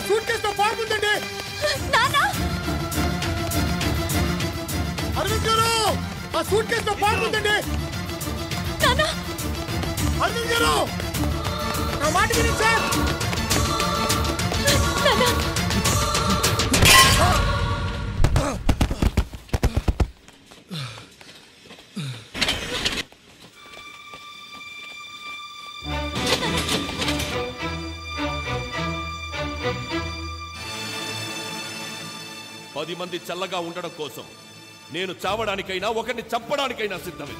Suit కేసులో bomb ఉందండి. అరవింద్ గారు, ఆ సూట్ కేసులో బాంబు ఉందండి. అరవింద్ గారు, నా మాట వినండి సార్. 10 మంది చల్లగా ఉండడం కోసం నేను చావడానికైనా ఒకరిని చంపడానికైనా సిద్ధమే.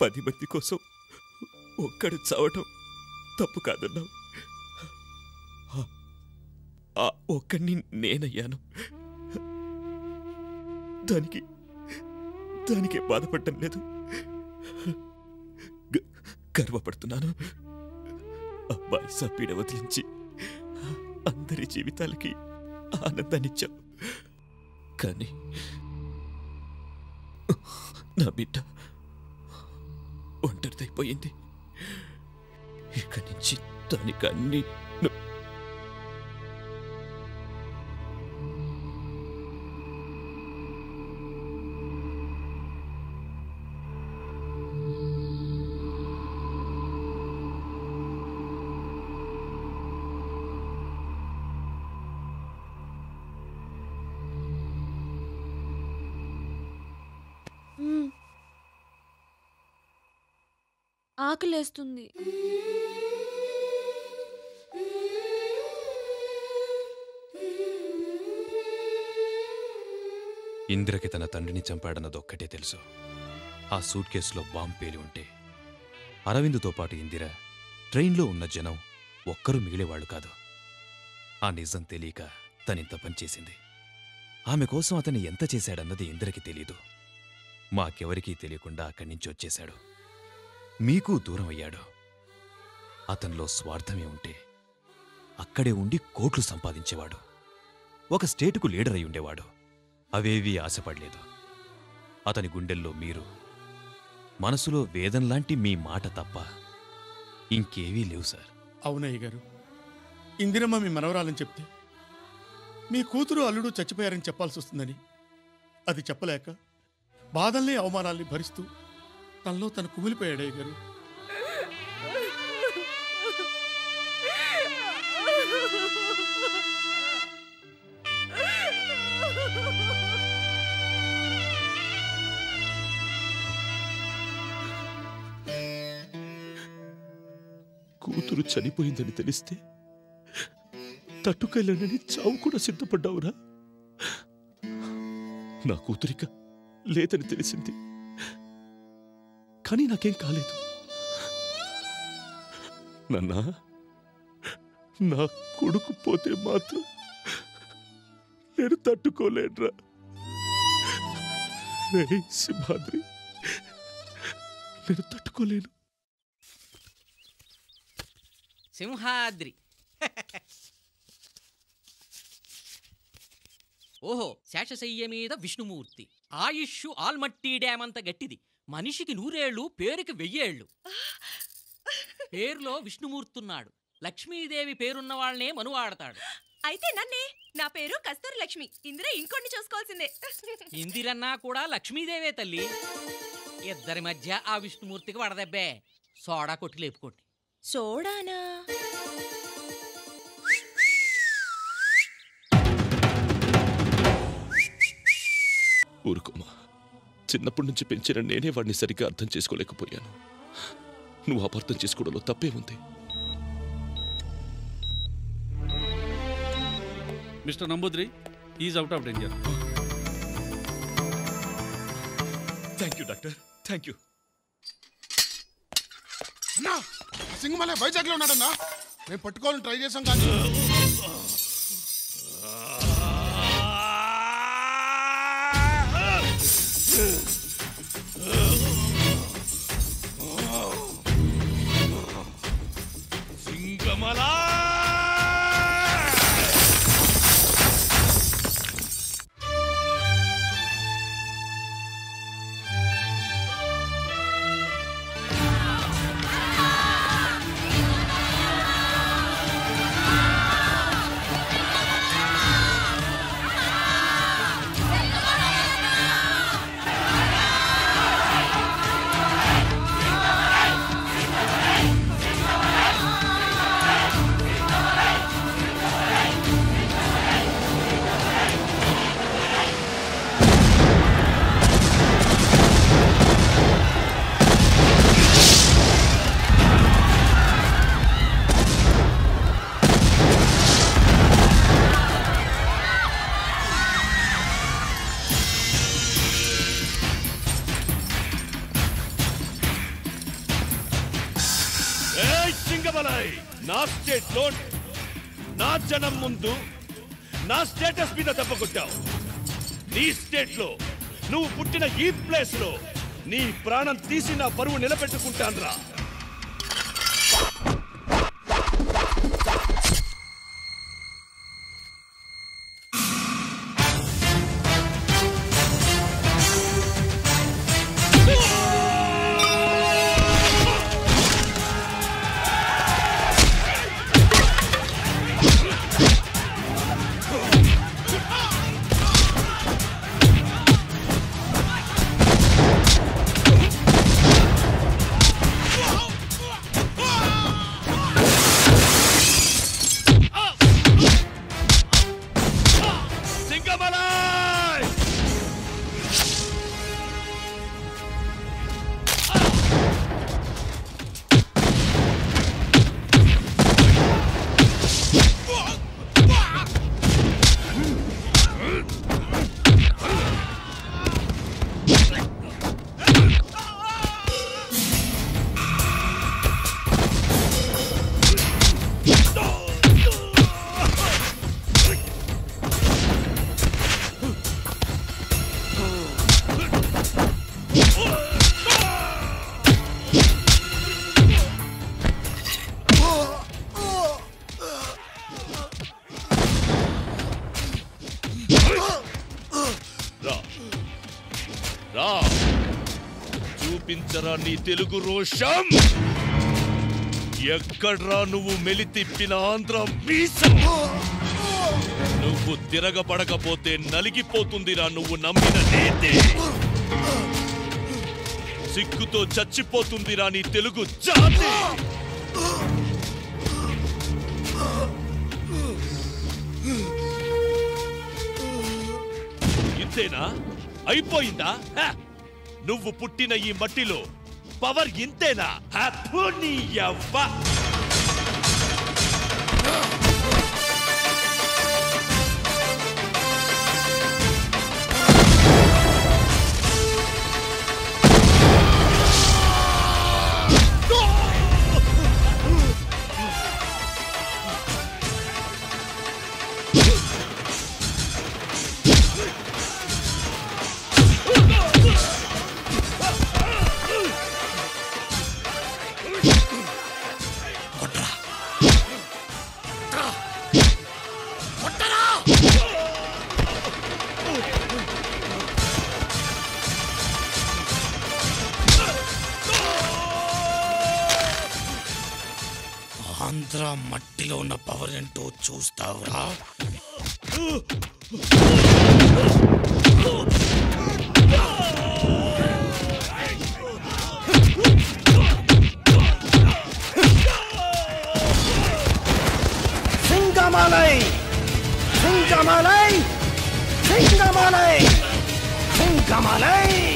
పది మంది కోసం ఒక్కడు చావటం తప్పు కాదన్నావు. ఆ ఒక్కడిని నేనయ్యాను. దానికే బాధపడటం లేదు, గర్వపడుతున్నాను. అబ్బాయి సపీడ వదిలించి అందరి జీవితాలకి ఆనందాన్నిచ్చావు. కానీ నా బిడ్డ ఒంటరిదైపోయింది. ఇక నుంచి దానికన్నీ ఆకలేస్తుంది. ఇందిరకి తన తండ్రిని చంపాడన్నదొక్కటే తెలుసు. ఆ సూట్ కేసులో బాంబు పేలి ఉంటే అరవిందుతో పాటు ఇందిర, ట్రైన్లో ఉన్న జనం ఒక్కరూ మిగిలేవాళ్లు కాదు. ఆ నిజం తెలియక తనింత పనిచేసింది. ఆమె కోసం అతను ఎంత చేశాడన్నది ఇందిరకి తెలీదు. మాకెవరికీ తెలియకుండా అక్కడి నుంచి వచ్చేశాడు. మీకు దూరం అయ్యాడు. అతనిలో స్వార్థమే ఉంటే అక్కడే ఉండి కోట్లు సంపాదించేవాడు. ఒక స్టేటుకు లీడర్ అయి ఉండేవాడు. అవేవీ ఆశపడలేదు. అతని గుండెల్లో మీరు, మనసులో వేదంలాంటి మీ మాట తప్ప ఇంకేవీ లేవు సార్. అవునయ్య గారు, ఇందిరమ్మ మీ మనవరాలని చెప్తే మీ కూతురు అల్లుడు చచ్చిపోయారని చెప్పాల్సి వస్తుందని అది చెప్పలేక బాధల్ని అవమానాల్ని భరిస్తూ తనలో తను కుమిలిపోయాడయ్య గారు. కూతురు చనిపోయిందని తెలిస్తే తట్టుకెళ్ళనని చావు కూడా సిద్ధపడ్డావురా. నా కూతురిక లేదని తెలిసింది, కానీ నాకేం కాలేదు. నాన్నా, నా కొడుకు పోతే మాత్రం నేను తట్టుకోలేనురా. సింహాద్రి, నేను తట్టుకోలేను. సింహాద్రి ఓహో, శేషశయ్య మీద విష్ణుమూర్తి. ఆయుష్షు ఆల్మట్టి డ్యామ్ అంత గట్టిది. మనిషికి 100 ఏళ్ళు, పేరుకి 1000 ఏళ్ళు. పేరులో విష్ణుమూర్తున్నాడు. లక్ష్మీదేవి పేరున్న వాళ్ళనే మనువాడతాడు. అయితే నన్నే, నా పేరు కస్తూరి లక్ష్మి. ఇందిర ఇంకొన్ని చూసుకోవాల్సిందే. ఇందిరన్నా కూడా లక్ష్మీదేవే తల్లి. ఇద్దరి మధ్య ఆ విష్ణుమూర్తికి వడదెబ్బే. సోడా కొట్టి లేపుకోండి. సోడానా? ఊరుకోమా, చిన్నప్పటి నుంచి పెంచిన నేనే వాడిని సరిగ్గా అర్థం చేసుకోలేకపోయాను. నువ్వు అపార్థం చేసుకోవడంలో తప్పే ఉంది. Mister Namboodiri, is out of danger. Thank you doctor, thank you. అన్నా సింగమలై వైజాగ్లో ఉన్నాడన్నా. మేము పట్టుకోవాలని ట్రై చేసాం కానీ సింగమలా నా స్టేట్ లో నా జనం ముందు నా స్టేటస్ మీద దెబ్బ కొట్టావు. నీ స్టేట్ లో నువ్వు పుట్టిన ఈ ప్లేస్ లో నీ ప్రాణం తీసి నా పరువు నిలబెట్టుకుంటాన్రా. చూపించరా నీ తెలుగు రోషం. ఎక్కడ్రా నువ్వు మెలి తిప్పిన ఆంధ్ర మీసం. నువ్వు తిరగబడకపోతే నలిగిపోతుందిరా నువ్వు నమ్మిన నీతి. సిగ్గుతో చచ్చిపోతుందిరా నీ తెలుగు జాతి. ఇంతేనా? అయిపోయిందా? నువ్వు పుట్టిన ఈ మట్టిలో పవర్ ఇంతేనా? నీ యవ్వ. ఆంధ్ర మట్టిలో ఉన్న పవర్ ఏంటో చూస్తావురా. సింగమలై సింగమలై సింగమలై సింగమలై.